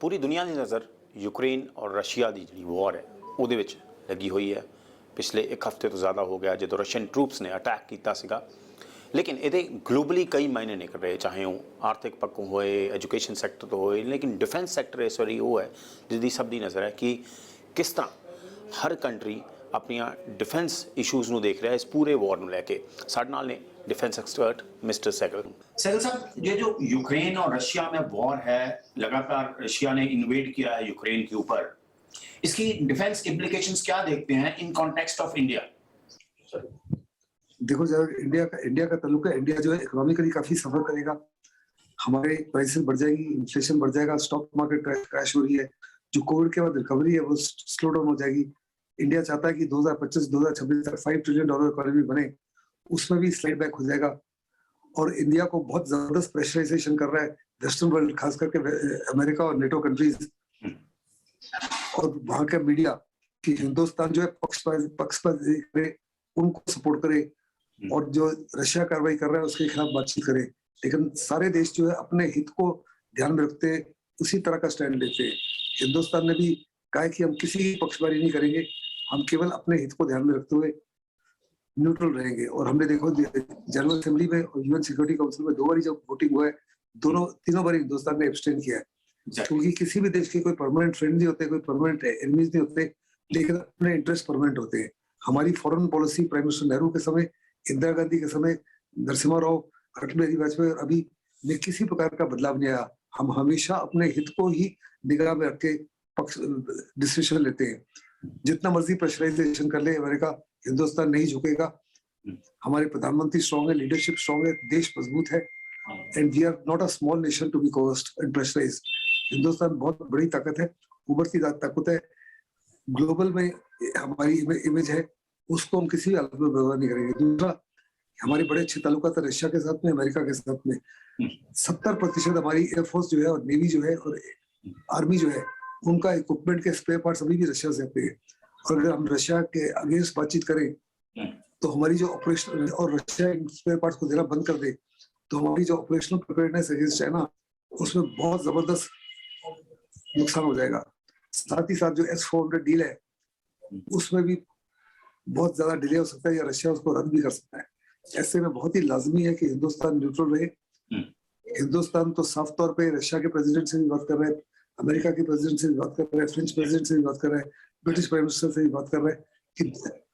पूरी दुनिया की नज़र यूक्रेन और रशिया की जी वॉर है वो लगी हुई है। पिछले एक हफ्ते तो ज़्यादा हो गया जो रशियन ट्रूप्स ने अटैक किया, लेकिन ये ग्लोबली कई मायने निकल रहे, चाहे वो आर्थिक पक्कों होए, एजुकेशन सैक्टर तो होए, लेकिन डिफेंस सैक्टर इस वारी वो है जिसकी सबकी नज़र है कि किस तरह हर कंट्री अपनिया डिफेंस इशूज़ ਨੂੰ देख रहा है इस पूरे वॉर ਨੂੰ लेके। साढ़े नाल ने डिफेंस एक्सपर्ट मिस्टर सहगल साहब, ये जो यूक्रेन और रशिया में वॉर है, लगातार रशिया ने इन्वेड किया है यूक्रेन के ऊपर, इसकी डिफेंस इम्प्लीकेशंस क्या देखते हैं इन कॉन्टेक्स्ट ऑफ इंडिया? देखो जब इंडिया का ताल्लुक है, इंडिया जो है इकोनॉमिकली काफी सफर करेगा, हमारे प्राइसेस बढ़ जाएगी, इन्फ्लेशन बढ़ जाएगा, स्टॉक मार्केट क्रैश हो रही है, जो कोविड के बाद रिकवरी है वो स्लो डाउन हो जाएगी। इंडिया चाहता है कि 2025-2026 तक $5 ट्रिलियन इकोनॉमी बने, उसमें भी स्लाइड बैक हो जाएगा। और इंडिया को बहुत जबरदस्त प्रेशराइजेशन कर रहा है वेस्टर्न वर्ल्ड, खास करके अमेरिका और नेटो कंट्रीज और वहां का मीडिया कि हिंदुस्तान जो है पक्षपात करे, उनको सपोर्ट करे और जो रशिया कार्रवाई कर रहा है उसके खिलाफ बातचीत करे। लेकिन सारे देश जो है अपने हित को ध्यान में रखते उसी तरह का स्टैंड लेते हैं। हिंदुस्तान ने भी कहा कि हम किसी पक्षपाती नहीं करेंगे, हम केवल अपने हित को ध्यान में रखते हुए न्यूट्रल रहेंगे। और हमने देखो जनरल असेंबली में और यूएन सिक्योरिटी काउंसिल में 2 बार जब वोटिंग हुआ है, तीनों बार हिंदुस्तान ने एब्सटेन किया है, क्योंकि किसी भी देश के कोई परमानेंट फ्रेंड नहीं होते, कोई परमानेंट एनिमीज नहीं होते, लेकिन अपने इंटरेस्ट परमानेंट होते हैं। हमारी foreign policy prime minister Nehru के समय, इंदिरा गांधी के समय, नरसिम्हा राव, अटल बिहारी वाजपेयी और अभी में किसी प्रकार का बदलाव नहीं आया। हम हमेशा अपने हित को ही निगाह में रख के डिसीजन लेते हैं। जितना मर्जी प्रेशराइजेशन कर ले अमेरिका, हिंदुस्तान नहीं झुकेगा। हमारे प्रधानमंत्री स्ट्रॉन्ग है, लीडरशिप स्ट्रॉन्ग है, देश मजबूत है, and we are not a small nation to be coerced and pressurise. Hindustan बहुत बड़ी ताकत है, उभरती ताकत है, ग्लोबल में हमारी इमेज है, उसको हम किसी भी हालत में बर्बाद नहीं करेंगे। दूसरा, हमारी बड़े अच्छे ताल्लुकात है रशिया के साथ में, अमेरिका के साथ में। 70% हमारी एयरफोर्स जो है और नेवी जो है और आर्मी जो है, उनका इक्विपमेंट के स्पेयर पार्ट्स अभी भी रशिया से आते हैं। और अगर हम रशिया के अगेंस्ट बातचीत करें तो हमारी जो ऑपरेशन और रशिया स्पेयर पार्ट्स को देना बंद कर दे तो हमारी जो ऑपरेशनल प्रिपेयर्डनेस अगेंस्ट चाइना, उसमें बहुत जबरदस्त नुकसान हो जाएगा। साथ ही साथ जो S-400 डील है उसमें भी बहुत ज्यादा डिले हो सकता है या रशिया उसको रद्द भी कर सकता है। ऐसे में बहुत ही लाजमी है कि हिंदुस्तान न्यूट्रल रहे। हिंदुस्तान तो साफ तौर पे रशिया के प्रेसिडेंट से भी बात कर रहा है, अमेरिका के प्रेसिडेंट से भी बात कर रहा है, फ्रेंच प्रेसिडेंट से भी बात कर रहा है, ब्रिटिश प्राइम मिनिस्टर से भी बात कर रहा है कि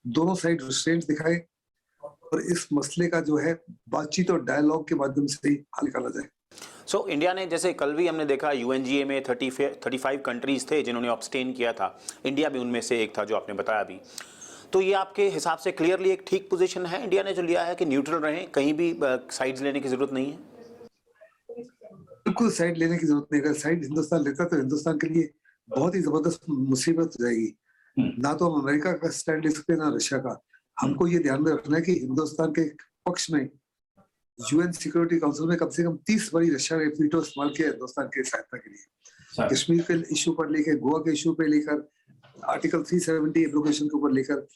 दोनों साइड रिस्ट्रेंट दिखाए और इस मसले का जो है बातचीत और डायलॉग के माध्यम से ही हल निकाला जाए। सो इंडिया ने, जैसे कल भी हमने देखा UNGA में 35 कंट्रीज थे जिन्होंने अब्सटेन किया था, इंडिया भी उनमें से एक था जो आपने बताया अभी। तो ये आपके हिसाब से क्लियरली एक ठीक पोजीशन है इंडिया ने जो लिया है कि न्यूट्रल रहें, कहीं भी साइड्स लेने की जरूरत नहीं है? बिल्कुल साइड लेने की जरूरत नहीं। अगर साइड हिंदुस्तान लेता तो हिंदुस्तान के लिए बहुत ही जबरदस्त मुसीबत हो जाएगी। ना तो हम अमेरिका का स्टैंड ले सकते, ना रशिया का। हमको ये ध्यान में रखना है कि हिंदुस्तान के पक्ष में यूएन सिक्योरिटी काउंसिल में कम से कम 30 बारी रशिया ने वीटो इस्तेमाल किया हिंदुस्तान के सहायता के लिए। कश्मीर के इशू पर लेकर, गोवा के इशू पे लेकर, आर्टिकल 370 एब्रोगेशन के ऊपर लेकर।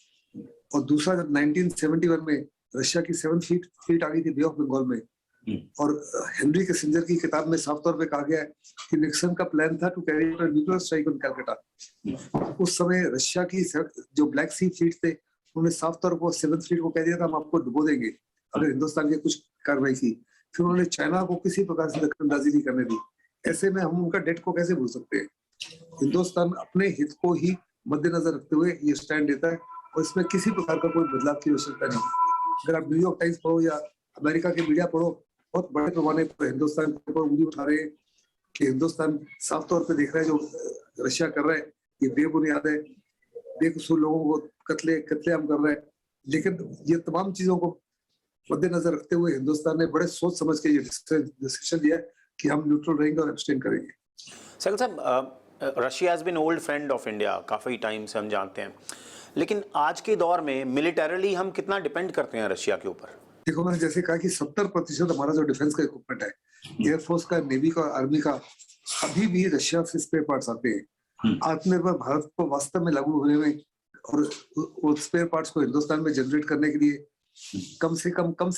और दूसरा, जब 1971 में रशिया की 7 फीट आ गई थी बे ऑफ बंगाल में, और हेनरी किसिंजर की किताब में साफ तौर पे कहा गया है कि निक्सन का प्लान था to carry out a nuclear strike on Calcutta. उस समय रशिया की जो ब्लैक सी फ्लीट थे, उन्होंने साफ तौर पर 7 फीट को कह दिया था हम आपको डुबो देंगे अगर हिंदुस्तान की कुछ कार्रवाई की। फिर उन्होंने चाइना को किसी प्रकार से दखलंदाजी नहीं करने दी। ऐसे में हम उनका डेट को कैसे भूल सकते हैं? हिंदुस्तान अपने हित को ही मद्देनजर रखते हुए ये स्टैंड लेता है और इसमें किसी प्रकार का कोई बदलाव की आवश्यकता नहीं। अगर आप न्यूयॉर्क टाइम्स पढ़ो या अमेरिका के मीडिया पढ़ो, बहुत बड़े पैमाने पर हिंदुस्तान के ऊपर उंगली उठा रहे हैं कि हिंदुस्तान साफ तौर पे देख रहा है जो रशिया कर रहा है ये बेबुनियाद है, बेकसूर लोगों को कत्लेआम कर रहा है। लेकिन ये तमाम चीजों को मद्देनजर रखते हुए हिंदुस्तान ने बड़े सोच समझ के ये डिसीजन लिया कि हम न्यूट्रल रहेंगे और एब्सटेन करेंगे। सहगल साहब, Russia has been old friend of India, काफ़ी टाइम से हम जानते हैं, लेकिन आज के दौर में मिलिटरली हम कितना डिपेंड करते हैं रशिया के ऊपर? देखो, मैंने जैसे कहा कि 70% हमारा जो डिफेंस का इक्विपमेंट है, एयरफोर्स का, नेवी का, आर्मी का, अभी भी रशिया से स्पेयर पार्ट्स आते हैं। आत्मनिर्भर भारत को वास्तव में लागू होने में और वो स्पेयर पार्ट्स को हिंदुस्तान में जनरेट करने के लिए कम से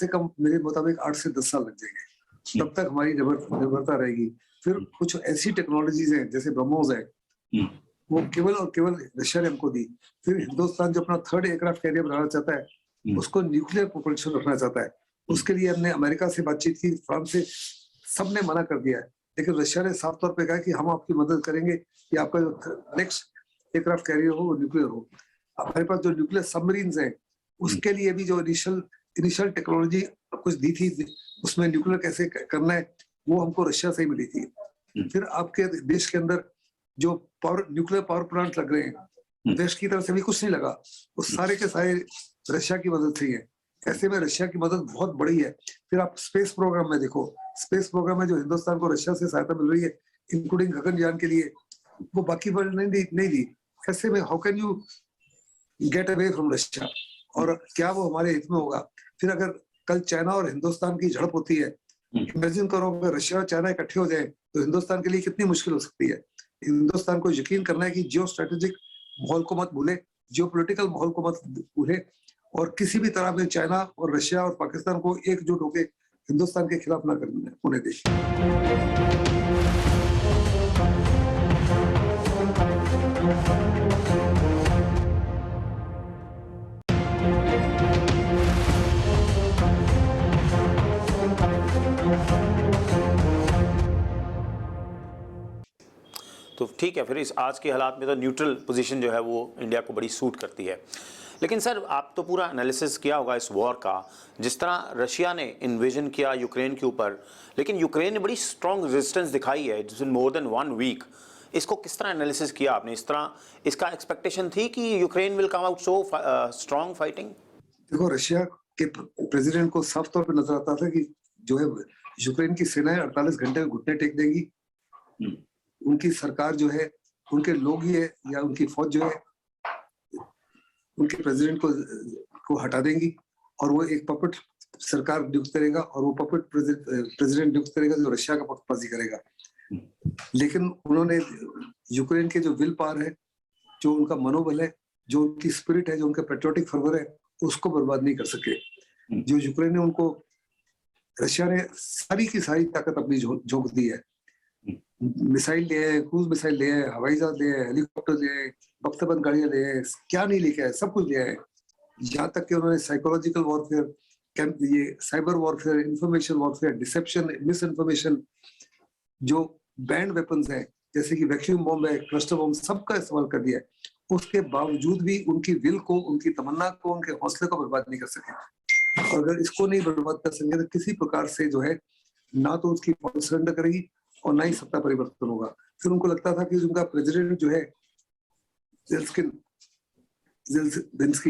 कम मेरे मुताबिक 8 से 10 साल लग जाएंगे। तब तक हमारी निर्भरता रहेगी। फिर कुछ ऐसी टेक्नोलॉजीज हैं जैसे ब्रह्मोस है, वो केवल और केवल रशिया ने हमको दी। फिर हिंदुस्तान जो अपना 3rd एयरक्राफ्ट कैरियर बनाना चाहता है, उसको न्यूक्लियर प्रोपल्शन रखना चाहता है। उसके लिए हमने अमेरिका से बातचीत की, फ्रांस से, सबने मना कर दिया है। लेकिन रशिया ने साफ तौर पे कहा कि हम आपकी मदद करेंगे कि आपका जो नेक्स्ट एयरक्राफ्ट कैरियर हो वो न्यूक्लियर हो। हमारे पास जो न्यूक्लियर सबमरीन्स हैं, उसके लिए भी जो इनिशियल टेक्नोलॉजी कुछ दी थी, उसमें न्यूक्लियर कैसे करना है, वो हमको रशिया से ही मिली थी। फिर आपके देश के अंदर जो न्यूक्लियर पावर प्लांट लग रहे हैं, देश की तरफ से भी कुछ नहीं लगा, वो सारे के सारे रशिया की मदद से ही है। ऐसे में रशिया की मदद बहुत बड़ी है। फिर आप स्पेस प्रोग्राम में देखो, स्पेस प्रोग्राम में जो हिंदुस्तान को रशिया से सहायता मिल रही है, इंक्लूडिंग गगनयान के लिए, वो बाकी वर्ल्ड नहीं दी। ऐसे में how can you get away from Russia, और क्या वो हमारे हित में होगा? फिर अगर कल चाइना और हिंदुस्तान की झड़प होती है, इमेजिन करो अगर रशिया और चाइना इकट्ठे हो जाए तो हिंदुस्तान के लिए कितनी मुश्किल हो सकती है। हिंदुस्तान को यकीन करना है कि जियो स्ट्रेटेजिक माहौल को मत भूले, जियो पोलिटिकल माहौल को मत भूले, और किसी भी तरह में चाइना और रशिया और पाकिस्तान को एकजुट होकर हिंदुस्तान के खिलाफ ना होने दे। तो ठीक है, फिर इस आज के हालात में तो न्यूट्रल पोजीशन जो है वो इंडिया को बड़ी सूट करती है। लेकिन सर, आप तो पूरा एनालिसिस किया होगा इस वॉर का, जिस तरह रशिया ने इन्वेजन किया यूक्रेन के ऊपर, लेकिन यूक्रेन ने बड़ी स्ट्रॉन्ग रेजिस्टेंस दिखाई है जिसमें मोर देन 1 वीक। इसको किस तरह एनालिसिस किया आपने? इस तरह इसका एक्सपेक्टेशन थी कि Ukraine will come out so strong fighting? देखो, रशिया के प्रेसिडेंट को साफ तौर पर नजर आता था कि जो है यूक्रेन की सेनाएं 48 घंटे में घुटने टेक देंगी, उनकी सरकार जो है, उनके लोग ही है या उनकी फौज जो है, उनके प्रेसिडेंट को हटा देंगी, और वो एक पपेट सरकार नियुक्त करेगा, और वो पपेट प्रेसिडेंट नियुक्त करेगा जो रशिया का पक्षपाती करेगा। लेकिन उन्होंने यूक्रेन के जो विल पावर है, जो उनका मनोबल है, जो उनकी स्पिरिट है, जो उनका पेट्रियोटिक फर्वर है, उसको बर्बाद नहीं कर सके। जो यूक्रेन ने उनको, रशिया ने सारी की सारी ताकत अपनी झोंक दी है। मिसाइल ले आए, क्रूज मिसाइल ले आए, हवाई जहाज ले आए, हेलीकॉप्टर ले आए, बख्तबंद गाड़ियां ले आए, क्या नहीं लेके आए, सब कुछ ले आए। यहाँ तक कि उन्होंने साइकोलॉजिकल वॉरफेयर, ये cyber warfare, information warfare, deception, misinformation, जो बैंड वेपन्स हैं जैसे कि वैक्यूम बॉम्ब है, क्लस्टर बॉम्ब, सबका इस्तेमाल कर दिया है। उसके बावजूद भी उनकी विल को, उनकी तमन्ना को, उनके हौसले को बर्बाद नहीं कर सके। और अगर इसको नहीं बर्बाद कर सकेंगे तो किसी प्रकार से जो है, ना तो उसकी फौज सरेंडर करेगी और ना ही सत्ता परिवर्तन होगा। फिर उनको लगता था कि उनका प्रेसिडेंट जो है ज़ेलेंस्की,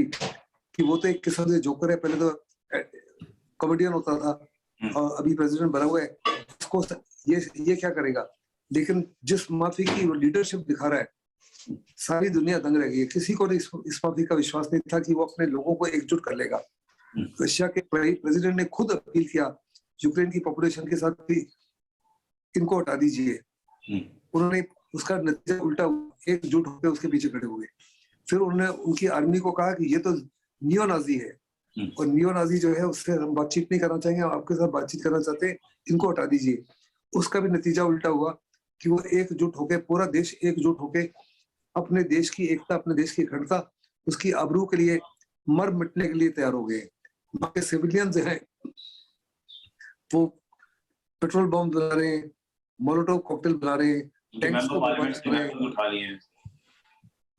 कि वो तो एक किस्म से जोकर है, पहले तो कॉमेडियन होता था और अभी प्रेसिडेंट बना हुआ है, इसको ये क्या करेगा। लेकिन जिस माफी की वो लीडरशिप दिखा रहा है, सारी दुनिया दंग रह गई है। किसी को इस माफी का विश्वास नहीं था कि वो अपने लोगों को एकजुट कर लेगा। रशिया के प्रेसिडेंट ने खुद अपील किया यूक्रेन की पॉपुलेशन के साथ कि इनको हटा दीजिए। उन्होंने, उसका नतीजा उल्टा, एकजुट होकर उसके पीछे खड़े हुए। फिर उन्होंने उनकी आर्मी को कहा कि ये तो नियो नाजी है, और नियो नाजी जो है उससे हम बातचीत नहीं करना चाहेंगे, आपके साथ बातचीत करना चाहते हैं, इनको हटा दीजिए। उसका भी नतीजा उल्टा हुआ कि वो एकजुट होकर, पूरा देश एकजुट होकर अपने देश की एकता, अपने देश की अखंडता, उसकी आबरू के लिए मर मिटने के लिए तैयार हो गए। वहां के सिविलियन जो है वो पेट्रोल बम बना रहे हैं, मोलोटोव कॉकटेल बना रहे हैं, टैंक्स को बर्बाद कर रहे हैं।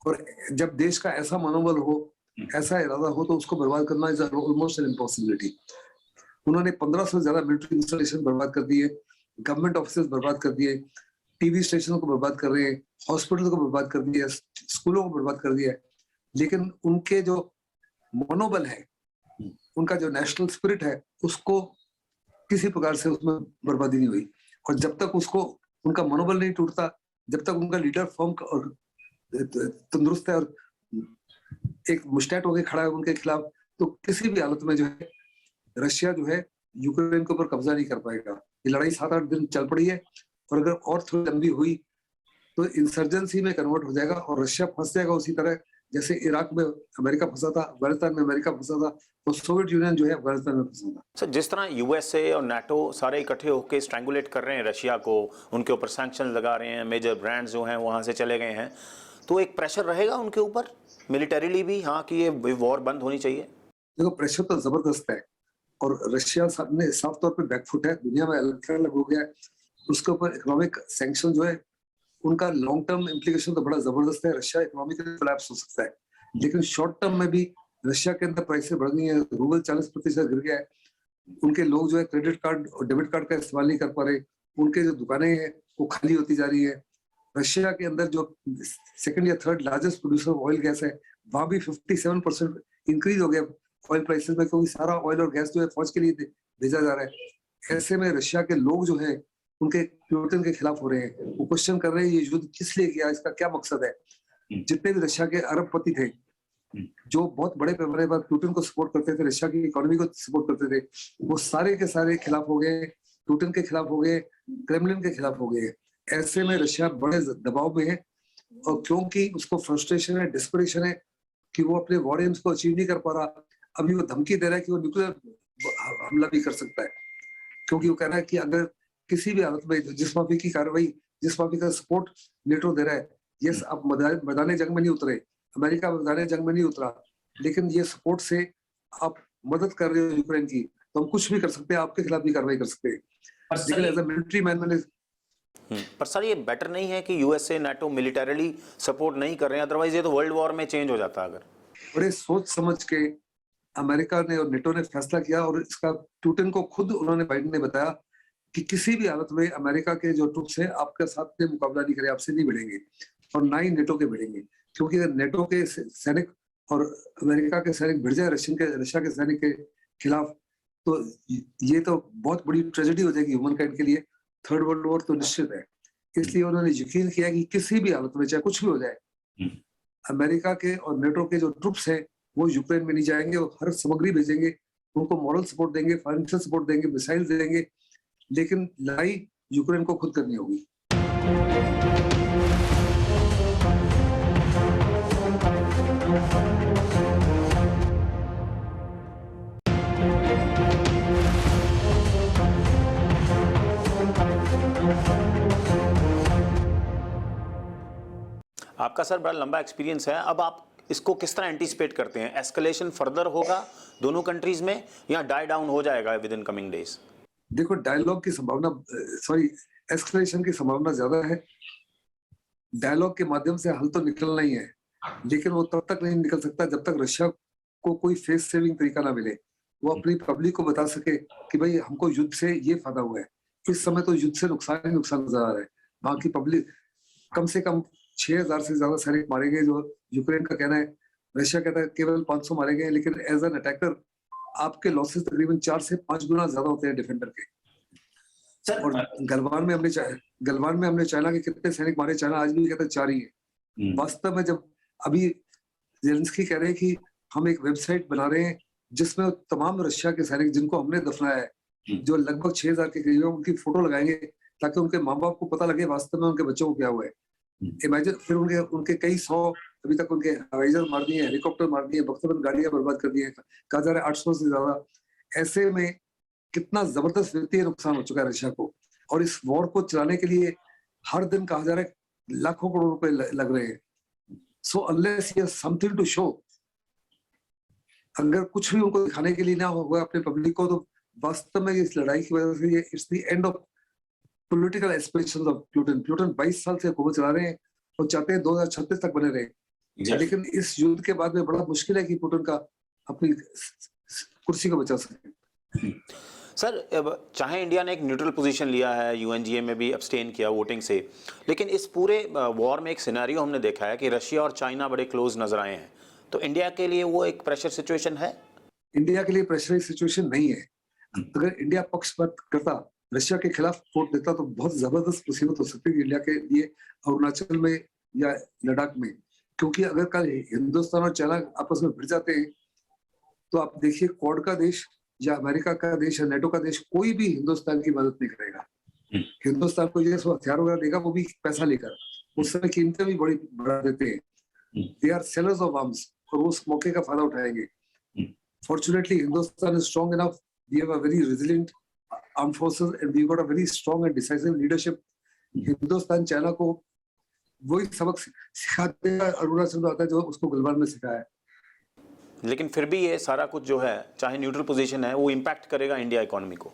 और जब देश का ऐसा मनोबल हो, ऐसा इरादा हो, तो उसको बर्बाद करना इज ऑलमोस्ट एन इम्पॉसिबिलिटी। उन्होंने 1500 से ज्यादा मिलिट्री इंस्टॉलेशन बर्बाद कर दिए, गवर्नमेंट ऑफिस बर्बाद कर दिए, टीवी स्टेशनों को बर्बाद कर रहे हैं, हॉस्पिटल को बर्बाद कर दिया, स्कूलों को बर्बाद कर दिया। लेकिन उनके जो मनोबल है, उनका जो नेशनल स्पिरिट है, उसको किसी प्रकार से उसमें बर्बादी नहीं हुई। और जब तक उसको, उनका मनोबल नहीं टूटता, जब तक उनका लीडर फॉर्म और तंदुरुस्त है और एक मुस्टैट होकर खड़ा है उनके खिलाफ, तो किसी भी हालत में जो है रशिया जो है यूक्रेन के ऊपर कब्जा नहीं कर पाएगा। ये लड़ाई 7-8 दिन चल पड़ी है, और अगर और थोड़ी लंबी हुई तो इंसर्जेंसी में कन्वर्ट हो जाएगा और रशिया फंस जाएगा उसी तरह जैसे इराक में अमेरिका फंसा था, अफगानिस्तान में अमेरिका फंसा था, और सोवियत यूनियन जो है अफगानिस्तान में फंसा था। सर, जिस तरह यूएसए और नाटो सारे इकट्ठे होकर स्ट्रैंगुलेट कर रहे हैं रशिया को, उनके ऊपर सैंक्शन लगा रहे हैं, मेजर ब्रांड्स जो हैं वहाँ से चले गए हैं, तो एक प्रेशर रहेगा उनके ऊपर मिलिटरीली भी, हाँ, कि ये वॉर बंद होनी चाहिए? देखो, प्रेशर तो जबरदस्त है, और रशिया ने साफ तौर पे बैकफुट है, दुनिया में अलग अलग हो गया है। उसके ऊपर इकोनॉमिक सैंक्शन जो है उनका लॉन्ग टर्म इम्प्लीकेशन तो बड़ा जबरदस्त है। रशिया इकोनॉमिकली कोलैप्स हो सकता है, लेकिन शॉर्ट टर्म में भी रशिया के अंदर प्राइसेस बढ़ गई है, रूबल 40% गिर गया है, उनके लोग जो है क्रेडिट कार्ड और डेबिट कार्ड का इस्तेमाल नहीं कर पा रहे, उनके जो दुकानें हैं वो खाली होती जा रही है। रशिया के अंदर जो सेकंड या third largest producer of oil gas है, वहां भी 57% इंक्रीज हो गया ऑयल प्राइसेस में, क्योंकि सारा ऑयल और गैस जो है फौज के लिए भेजा जा रहा है। ऐसे में रशिया के लोग जो है उनके प्यूटिन के खिलाफ हो रहे हैं, वो क्वेश्चन कर रहे हैं ये युद्ध किस लिए किया, इसका क्या मकसद है। जितने भी रशिया के अरबपति थे जो बहुत बड़े पैमाने पर पुतिन को सपोर्ट करते थे, रशिया की इकोनॉमी को सपोर्ट करते थे, वो सारे के सारे खिलाफ हो गए, पुतिन के खिलाफ हो गए, क्रेमलिन के खिलाफ हो गए। ऐसे में रशिया बड़े दबाव में है, और क्योंकि उसको फ्रस्ट्रेशन है, डिस्परेशन है कि वो अपने वॉर एम्स को अचीव नहीं कर पा रहा। अभी वो धमकी दे रहा है कि वो न्यूक्लियर हमला भी कर सकता है, क्योंकि वो कह रहा है कि अगर किसी भी हालत में जिस माफी की कार्रवाई, जिस माफी का सपोर्ट नेटो दे रहा है, यस आप मैदान जंग में नहीं उतरे, अमेरिका मैदान जंग में नहीं उतरा, लेकिन ये सपोर्ट से आप मदद कर रहे हो यूक्रेन की, तो हम कुछ भी कर सकते हैं, आपके खिलाफ भी कार्रवाई कर सकते हैं। लेकिन एज अ मिलिट्री मैन मैंने पर सर, ये बेटर नहीं है कि यूएसए नाटो मिलिटरीली सपोर्ट नहीं कर रहे हैं, अदरवाइज ये तो वर्ल्ड वॉर में चेंज हो जाता अगर। बड़े सोच समझ के अमेरिका ने और नेटो ने फैसला किया, और इसका पुतिन को खुद उन्होंने, बाइडेन ने बताया कि किसी भी हालत में अमेरिका के जो ट्रूप्स हैं आपके साथ में मुकाबला नहीं करें, आपसे नहीं भिड़ेंगे, और ना ही नेटो के भिड़ेंगे, क्योंकि अगर नेटो के सैनिक और अमेरिका के सैनिक भिड़ जाए रशिया के सैनिक के खिलाफ, तो ये तो बहुत बड़ी ट्रेजेडी हो जाएगी ह्यूमन काइंड के लिए। थर्ड वर्ल्ड वॉर तो निश्चित है। इसलिए उन्होंने यकीन किया कि किसी भी हालत में चाहे कुछ भी हो जाए, अमेरिका के और नेटो के जो ट्रूप्स हैं वो यूक्रेन में नहीं जाएंगे, वो हर सामग्री भेजेंगे, उनको मॉरल सपोर्ट देंगे, फाइनेंशियल सपोर्ट देंगे, मिसाइल देंगे, लेकिन लड़ाई यूक्रेन को खुद करनी होगी। आपका सर बड़ा लंबा एक्सपीरियंस है, अब आप इसको किस तरह एंटीसिपेट करते हैं? एस्केलेशन फर्दर होगा दोनों कंट्रीज में, या डाई डाउन हो जाएगा विद इन कमिंग डेज? देखो, डायलॉग की संभावना, सॉरी, एस्केलेशन की संभावना ज्यादा है। डायलॉग के माध्यम से हल तो निकलना ही है, लेकिन वो तब तक नहीं निकल सकता जब तक रशिया को कोई फेस सेविंग तरीका ना मिले, वो अपनी पब्लिक को बता सके कि भाई हमको युद्ध से ये फायदा हुआ है। इस समय तो युद्ध से नुकसान ही नुकसान नजर आ रहा है। वहां की पब्लिक, कम से कम 6000 से ज्यादा सैनिक मारे गए, जो यूक्रेन का कहना है। रशिया कहता है केवल 500 मारे गए, लेकिन एज एन अटैकर आपके लॉसेस तकरीबन 4 से 5 गुना ज्यादा होते हैं डिफेंडर के। सर, और गलवान में हमने चाइना के कितने सैनिक मारे, चाइना आज भी कहता है 4 ही है। वास्तव में जब अभी जेलेंस्की कह रहे हैं कि हम एक वेबसाइट बना रहे हैं जिसमें तमाम रशिया के सैनिक जिनको हमने दफनाया है, जो लगभग 6000 के करीब है, उनकी फोटो लगाएंगे ताकि उनके माँ बाप को पता लगे वास्तव में उनके बच्चों को क्या हुआ है। इमेजिन, फिर उनके कई 100 अभी तक उनके हवाईजहाज मार दिए, हेलीकॉप्टर मार दिए, बख्तरबंद गाड़ियां बर्बाद कर दी है, कहा जा रहा है 800 से ज्यादा। ऐसे में कितना जबरदस्त वित्तीय नुकसान हो चुका है रशिया को, और इस वॉर को चलाने के लिए हर दिन कहा जा रहा है लाखों करोड़ रुपए लग रहे हैं। So unless he has something to show, अगर कुछ भी उनको दिखाने के लिए ना होगा अपने पब्लिक को, तो वास्तव में इस लड़ाई की वजह से it's the end of political aspirations of Putin. 22 साल से हुकूमत चला रहे हैं और चाहते हैं 2036 तक बने रहे, लेकिन इस युद्ध के बाद में बड़ा मुश्किल है कि पुतिन का अपनी कुर्सी को बचा सके। सर, चाहे इंडिया ने एक न्यूट्रल पोजीशन लिया है, यूएनजीए में भी अब्सटेन किया वोटिंग से, लेकिन इस पूरे वॉर में एक सिनेरियो हमने देखा है कि रशिया और चाइना बड़े क्लोज नजर आए हैं, तो इंडिया के लिए वो एक प्रेशर सिचुएशन है? इंडिया के लिए प्रेशर सिचुएशन नहीं है। अगर इंडिया पक्षपात करता, रशिया के खिलाफ वोट देता, तो बहुत जबरदस्त मुसीबत हो सकती है इंडिया के लिए अरुणाचल में या लद्दाख में, क्योंकि अगर कल हिंदुस्तान और चाइना आपस में भिड़ जाते हैं तो आप देखिए क्वाड का देश या अमेरिका का देश या नेटो का देश कोई भी हिंदुस्तान की मदद नहीं करेगा। हिंदुस्तान को ये हथियार वगैरह देगा, वो भी पैसा लेकर, उस समय कीमतें भी बड़ी बढ़ा देते हैं। They are sellers of arms, और वो उस मौके का फायदा उठाएंगे। Fortunately Hindustan is strong enough, we have a very resilient arm forces and we got a very strong and decisive leadership. Hindustan China को वही सबक सिखाते हैं अरुणाचल में आता है जो उसको गलवान में सिखाया है। लेकिन फिर भी ये सारा कुछ जो है, चाहे न्यूट्रल पोजीशन है, वो इम्पैक्ट करेगा इंडिया इकोनॉमी को।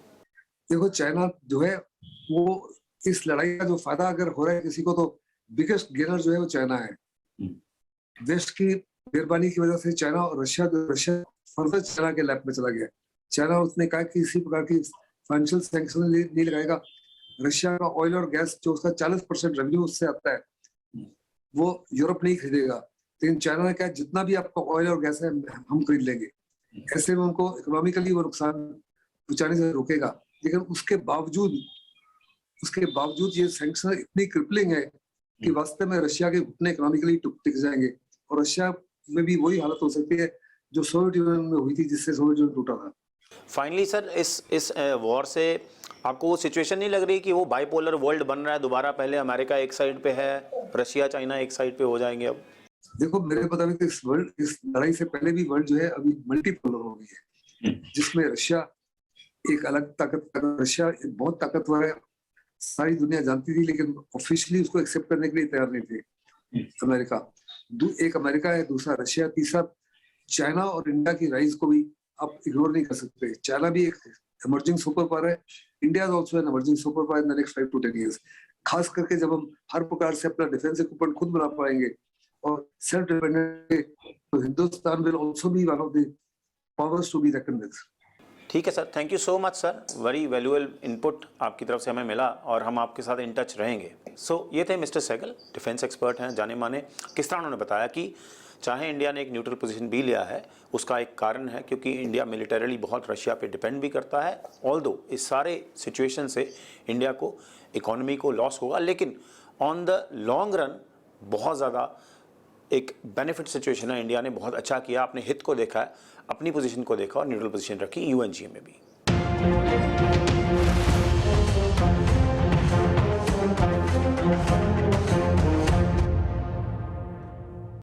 देखो चाइना जो है वो इस लड़ाई का जो फायदा अगर हो रहा है किसी को, तो बिगेस्ट गेनर जो है वो चाइना है। वेस्ट की मेहरबानी की वजह से चाइना और रशिया फर्दर चाइना के लैप में चला गया। चाइना उसने कहा कि किसी प्रकार की फाइनेंशियल सैंक्शन नहीं लगाएगा। रशिया का ऑयल और गैस जो उसका 40% रेवेन्यू उससे आता है वो यूरोप नहीं खरीदेगा, लेकिन चाइना ने कहा जितना भी आपका ऑयल और गैस है हम खरीद लेंगे। ऐसे में उनको इकोनॉमिकली वो नुकसान पहुंचाने से रोकेगा। लेकिन उसके बावजूद ये सैंक्शन इतनी क्रिपलिंग है कि वास्तव में रशिया के घुटने इकोनॉमिकली टिक जाएंगे, और रशिया में भी वही हालत हो सकती है जो सोवियत यूनियन में हुई थी, जिससे सोवियत यूनियन टूटा था। फाइनली सर, इस वॉर से आपको वो सिचुएशन नहीं लग रही कि वो बाइपोलर वर्ल्ड बन रहा है दोबारा? पहले अमेरिका एक साइड पे है, रशिया चाइना एक साइड पे हो जाएंगे अब। देखो मेरे मुताबिक इस लड़ाई से पहले भी वर्ल्ड जो है अभी मल्टीपोलर हो गई है, जिसमें रशिया एक अलग रशिया एक बहुत ताकतवर है, सारी दुनिया जानती थी, लेकिन ऑफिशियली उसको एक्सेप्ट करने के लिए तैयार नहीं थे अमेरिका। एक अमेरिका है, दूसरा रशिया, तीसरा चाइना और इंडिया की राइज को भी आप इग्नोर नहीं कर सकते। चाइना भी एक इमर्जिंग सुपर पावर है, India is also an emerging super power in the next 5 to 10 years। खास करके जब हम हर प्रकार से अपना डिफेंस इक्विपमेंट खुद बना पाएंगे और सेल्फ डिपेंडेंट, तो Hindustan will also be one of the powers to be reckoned with. ठीक है sir, thank you so much sir, very valuable input आपकी तरफ से हमें मिला और हम आपके साथ इन टच रहेंगे। ये थे मिस्टर सहगल, डिफेंस एक्सपर्ट हैं, जाने माने। किस तरह उन्होंने बताया कि चाहे इंडिया ने एक न्यूट्रल पोजीशन भी लिया है, उसका एक कारण है क्योंकि इंडिया मिलिटरीली बहुत रशिया पे डिपेंड भी करता है। ऑल्दो इस सारे सिचुएशन से इंडिया को, इकोनॉमी को लॉस होगा, लेकिन ऑन द लॉन्ग रन बहुत ज़्यादा एक बेनिफिट सिचुएशन है। इंडिया ने बहुत अच्छा किया, अपने हित को देखा है, अपनी पोजीशन को देखा और न्यूट्रल पोजीशन रखी यूएनजीए में भी।